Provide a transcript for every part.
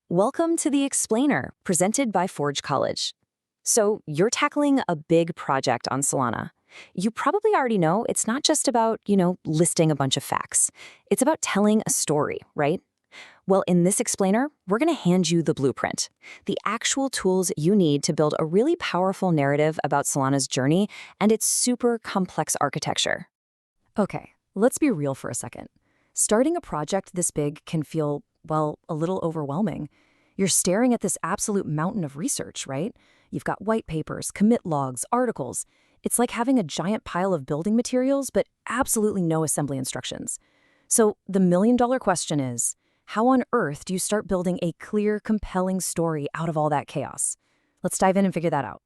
Welcome to The Explainer, presented by Forge College. So, you're tackling a big project on Solana. You probably already know it's not just about, listing a bunch of facts. It's about telling a story, right? Well, in this explainer, we're going to hand you the blueprint, the actual tools you need to build a really powerful narrative about Solana's journey and its super complex architecture. Okay, let's be real for a second. Starting a project this big can feel, well, a little overwhelming. You're staring at this absolute mountain of research, right? You've got white papers, commit logs, articles. It's like having a giant pile of building materials, but absolutely no assembly instructions. So the million-dollar question is, how on earth do you start building a clear, compelling story out of all that chaos? Let's dive in and figure that out.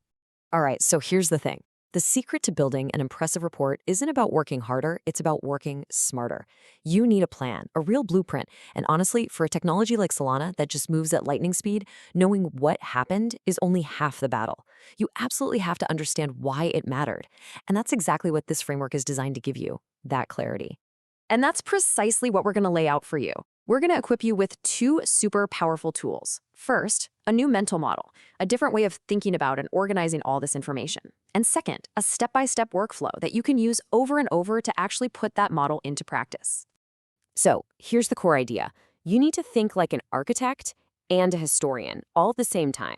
All right, so here's the thing. The secret to building an impressive report isn't about working harder, it's about working smarter. You need a plan, a real blueprint, and honestly, for a technology like Solana that just moves at lightning speed, knowing what happened is only half the battle. You absolutely have to understand why it mattered. And that's exactly what this framework is designed to give you, that clarity. And that's precisely what we're going to lay out for you. We're going to equip you with two super powerful tools. First, a new mental model, a different way of thinking about and organizing all this information. And second, a step-by-step workflow that you can use over and over to actually put that model into practice. So here's the core idea. You need to think like an architect and a historian, all at the same time.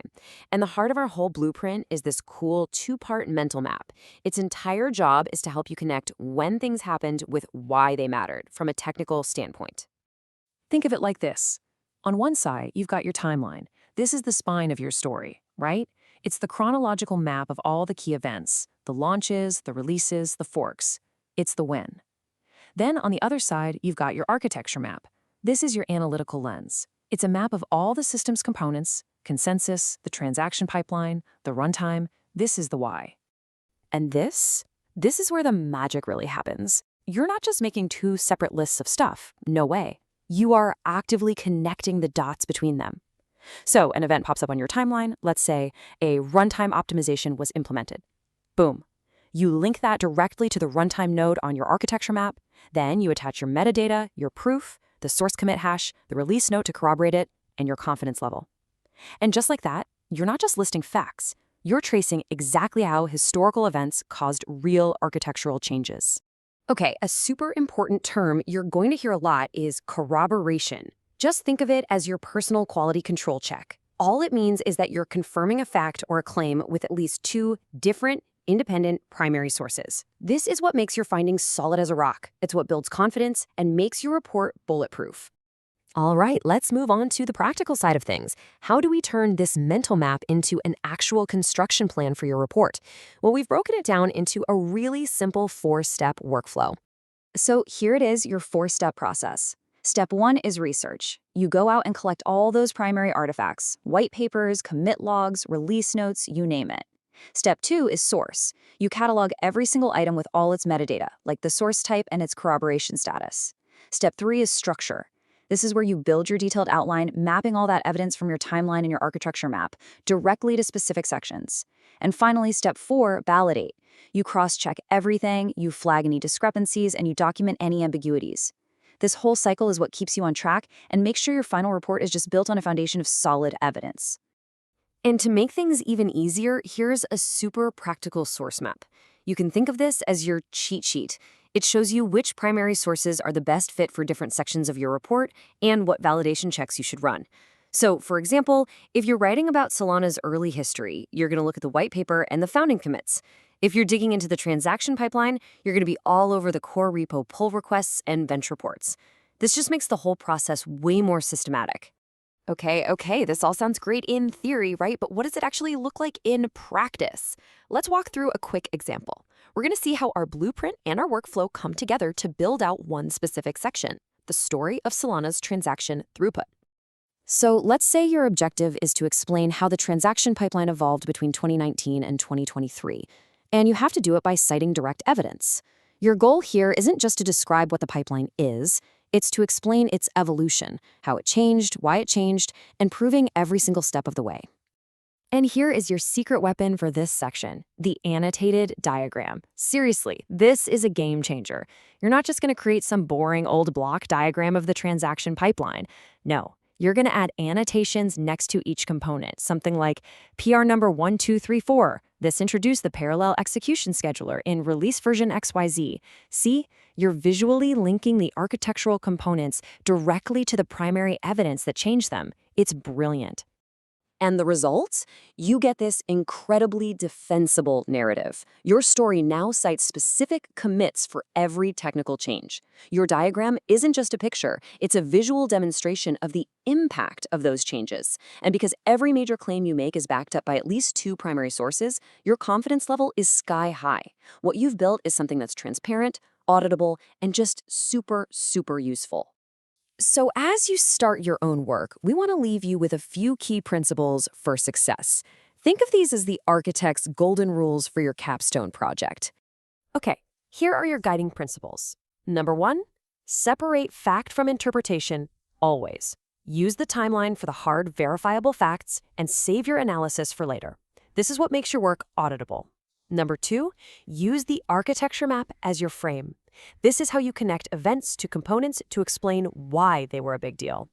And the heart of our whole blueprint is this cool two-part mental map. Its entire job is to help you connect when things happened with why they mattered from a technical standpoint. Think of it like this. On one side, you've got your timeline. This is the spine of your story, right? It's the chronological map of all the key events, the launches, the releases, the forks. It's the when. Then on the other side, you've got your architecture map. This is your analytical lens. It's a map of all the system's components, consensus, the transaction pipeline, the runtime. This is the why. And this is where the magic really happens. You're not just making two separate lists of stuff. No way. You are actively connecting the dots between them. So an event pops up on your timeline. Let's say a runtime optimization was implemented. Boom. You link that directly to the runtime node on your architecture map. Then you attach your metadata, your proof, the source commit hash, the release note to corroborate it, and your confidence level. And just like that, you're not just listing facts. You're tracing exactly how historical events caused real architectural changes. Okay, a super important term you're going to hear a lot is corroboration. Just think of it as your personal quality control check. All it means is that you're confirming a fact or a claim with at least two different, independent primary sources. This is what makes your findings solid as a rock. It's what builds confidence and makes your report bulletproof. All right, let's move on to the practical side of things. How do we turn this mental map into an actual construction plan for your report? Well, we've broken it down into a really simple 4-step workflow. So here it is, your 4-step process. Step 1 is research. You go out and collect all those primary artifacts, white papers, commit logs, release notes, you name it. Step 2 is source. You catalog every single item with all its metadata, like the source type and its corroboration status. Step 3 is structure. This is where you build your detailed outline, mapping all that evidence from your timeline and your architecture map directly to specific sections. And finally, step 4, validate. You cross-check everything, you flag any discrepancies, and you document any ambiguities. This whole cycle is what keeps you on track and makes sure your final report is just built on a foundation of solid evidence. And to make things even easier, here's a super practical source map. You can think of this as your cheat sheet. It shows you which primary sources are the best fit for different sections of your report and what validation checks you should run. So, for example, if you're writing about Solana's early history, you're going to look at the white paper and the founding commits. If you're digging into the transaction pipeline, you're going to be all over the core repo pull requests and bench reports. This just makes the whole process way more systematic. Okay, this all sounds great in theory, right? But what does it actually look like in practice? Let's walk through a quick example. We're going to see how our blueprint and our workflow come together to build out one specific section, the story of Solana's transaction throughput. So let's say your objective is to explain how the transaction pipeline evolved between 2019 and 2023, and you have to do it by citing direct evidence. Your goal here isn't just to describe what the pipeline is, it's to explain its evolution, how it changed, why it changed, and proving every single step of the way. And here is your secret weapon for this section, the annotated diagram. Seriously, this is a game changer. You're not just going to create some boring old block diagram of the transaction pipeline. No, You're going to add annotations next to each component, something like PR number 1234. This introduced the parallel execution scheduler in release version XYZ. See, you're visually linking the architectural components directly to the primary evidence that changed them. It's brilliant. And the result? You get this incredibly defensible narrative. Your story now cites specific commits for every technical change. Your diagram isn't just a picture, it's a visual demonstration of the impact of those changes. And because every major claim you make is backed up by at least 2 primary sources, your confidence level is sky high. What you've built is something that's transparent, auditable, and just super, super useful. So as you start your own work, we want to leave you with a few key principles for success. Think of these as the architect's golden rules for your capstone project. Okay, here are your guiding principles. Number 1, separate fact from interpretation, always. Use the timeline for the hard, verifiable facts and save your analysis for later. This is what makes your work auditable. Number 2, use the architecture map as your frame. This is how you connect events to components to explain why they were a big deal.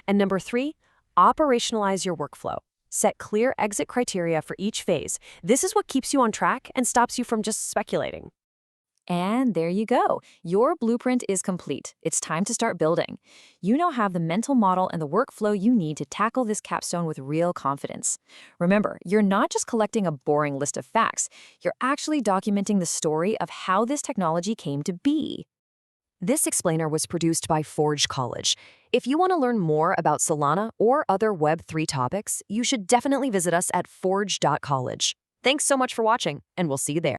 And number 3, operationalize your workflow. Set clear exit criteria for each phase. This is what keeps you on track and stops you from just speculating. And there you go. Your blueprint is complete. It's time to start building. You now have the mental model and the workflow you need to tackle this capstone with real confidence. Remember, you're not just collecting a boring list of facts. You're actually documenting the story of how this technology came to be. This explainer was produced by Forge College. If you want to learn more about Solana or other Web3 topics, you should definitely visit us at forge.college. Thanks so much for watching, and we'll see you there.